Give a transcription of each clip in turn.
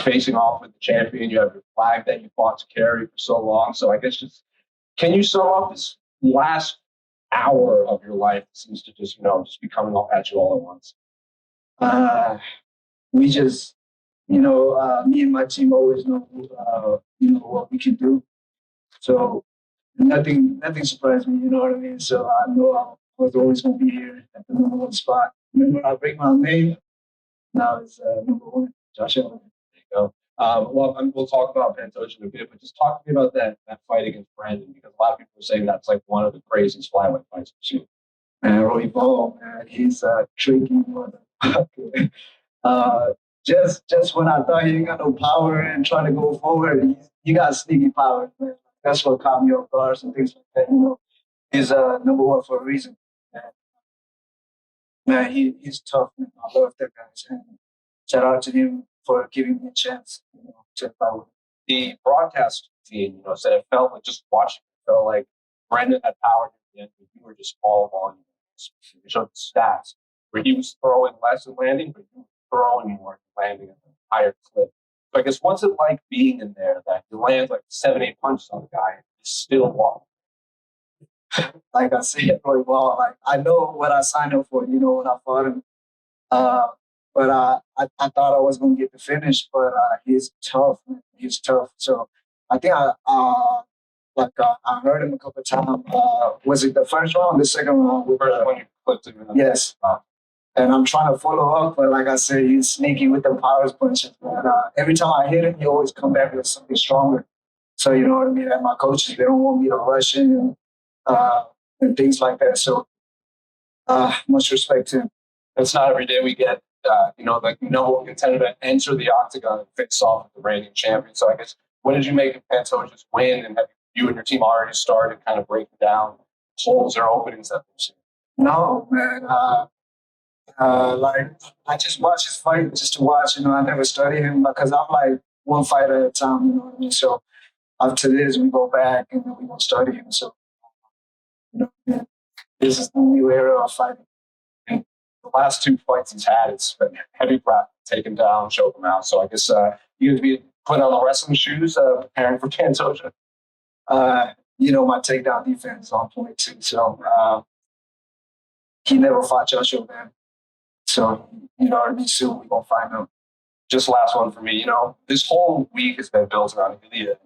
facing off with the champion. You have your flag that you fought to carry for so long. So I guess just can you sum up this last hour of your life that seems to just just be coming up at you all at once? Uh, we just, me and my team always know, what we can do. So nothing surprised me. You know what I mean? So I know I was always going to be here at the number one spot. Remember, I break my name. Now it's number one. Josh Allen. There you go. We'll talk about Pantoja in a bit, but just talk to me about that fight against Brandon, because a lot of people are saying that's like one of the craziest flyweight fights we've seen. Man, Roy Ball, man, he's a tricky motherfucker. uh, just when I thought he ain't got no power and trying to go forward, he got sneaky power. Man. That's what caught me off guard and things like that. He's number one for a reason. Man, he's tough. Man. I love that guy. And shout out to him for giving me a chance to fight with him. The broadcast team, said it felt like just watching. It felt like Brandon had power at the end, but you were just all volume. You showed the stats where he was throwing less and landing, but you were throwing more and landing at a higher clip. So I guess what's it like being in there that you land like 7-8 punches on the guy and you still walk? Like I said, Roy Ball, like I know what I signed up for, when I fought him. But I thought I was going to get the finish, but he's tough. Man. He's tough. So I think I heard him a couple of times. Was it the first round, the second round? First one you clipped him. Yes. And I'm trying to follow up, but like I said, he's sneaky with the powers punches. And every time I hit him, he always come back with something stronger. So you know what I mean? And my coaches, they don't want me to rush in and things like that. So much respect to him. It's not every day we get, like number one contender to enter the octagon and face off with the reigning champion. So I guess, what did you make of Pantoja's win? And have you and your team already started kind of breaking down holes or openings that they've seen? No, man. Like I just watch his fight just to watch. I never study him because I'm like one fight at a time. You know what I mean? So after this, we go back and then we gonna study him. So this is the new era of fighting. And the last 2 fights he's had, it's been heavy breath, take him down, choke him out. So I guess you have to be put on the wrestling shoes, preparing for Pantoja. My takedown defense is on point too. So he never fought Joshua Vann. So, what I mean? Soon we're going to find him. Just last one for me. This whole week has been built around Ilya.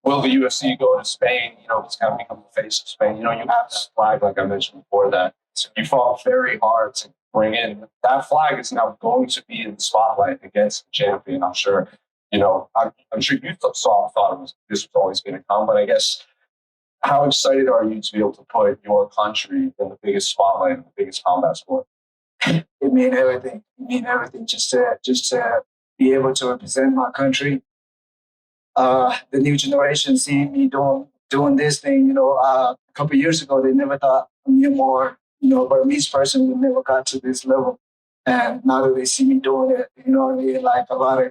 Will the UFC go to Spain? It's kind of become the face of Spain. You have that flag, like I mentioned before, that you fought very hard to bring in. That flag is now going to be in the spotlight against the champion. I'm sure, I'm sure you thought this was always going to come, but I guess how excited are you to be able to put your country in the biggest spotlight, in the biggest combat sport? It means everything. It means everything just to be able to represent my country. The new generation see me doing this thing. A couple of years ago, they never thought me more, Burmese person would never got to this level. And now that they see me doing it, what I mean? Like a lot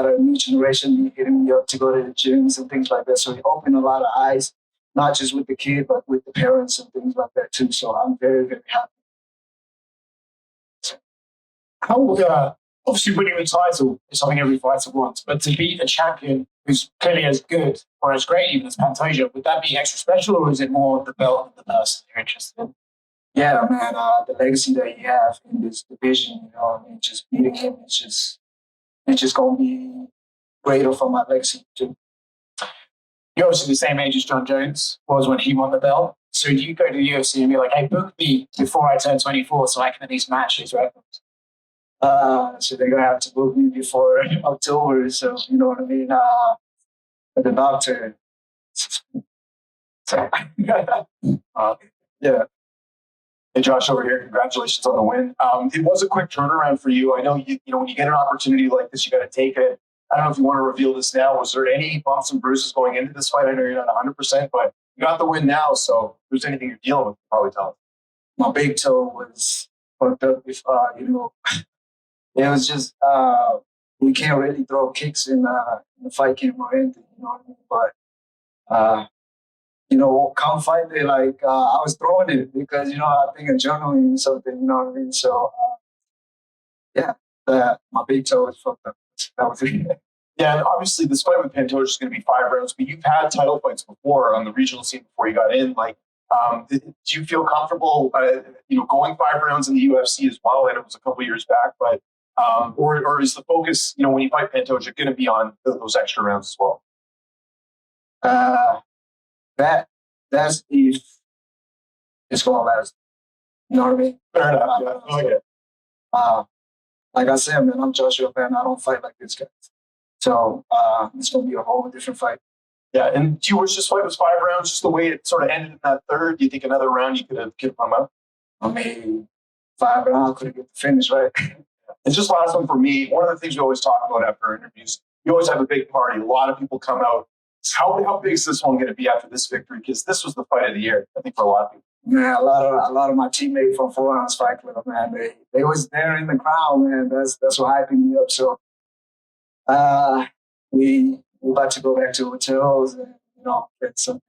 of new generation hitting me up to go to the gyms and things like that. So it opened a lot of eyes, not just with the kid, but with the parents and things like that too. So I'm very, very happy. How obviously winning the title is something every fighter wants, but to beat a champion who's clearly as good or as great even as Pantoja, would that be extra special, or is it more the belt and the person you're interested in? Yeah, man, the legacy that you have in this division, just beating him, it's just gonna be greater for my legacy too. You're obviously the same age as John Jones was when he won the belt. So do you go to the UFC and be like, hey, book me before I turn 24 so I can at least match these records? So they're gonna have to book me before October. So you know what I mean. The doctor. So, yeah. Hey, Josh, over here. Congratulations on the win. It was a quick turnaround for you. I know when you get an opportunity like this, you got to take it. I don't know if you want to reveal this now. Was there any bumps and bruises going into this fight? I know you're not 100%, but you got the win now. So if there's anything you're dealing with, probably tell us. My big toe was fucked up. It was just we can't really throw kicks in the fight camp or anything, you know what I mean? But come fight day, like I was throwing it because I think of journaling or something, you know what I mean? So yeah, my big toe was fucked up. That was it. Yeah, and obviously this fight with Pantoja is going to be 5 rounds, but you've had title fights before on the regional scene before you got in. Like, do you feel comfortable, going 5 rounds in the UFC as well? And it was a couple years back, but or is the focus, when you fight Pantoja, going to be on those extra rounds as well? That's if it's going to last. You know what I mean? Fair enough. Yeah, I like it. Like I said, man, I'm Joshua Vann. I don't fight like this guy. So it's going to be a whole different fight. Yeah, and do you wish this fight was 5 rounds, just the way it sort of ended in that third? Do you think another round you could have come out? I mean, 5 rounds could have get the finish, right? And just last one for me, one of the things we always talk about after interviews, you always have a big party. A lot of people come out. How big is this one going to be after this victory? Because this was the fight of the year, I think, for a lot of people. Man, a lot of my teammates from 4 Ounce Fight Club, man, they was there in the crowd, man. That's what hyping me up. So we about to go back to hotels and get something.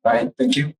All right, thank you.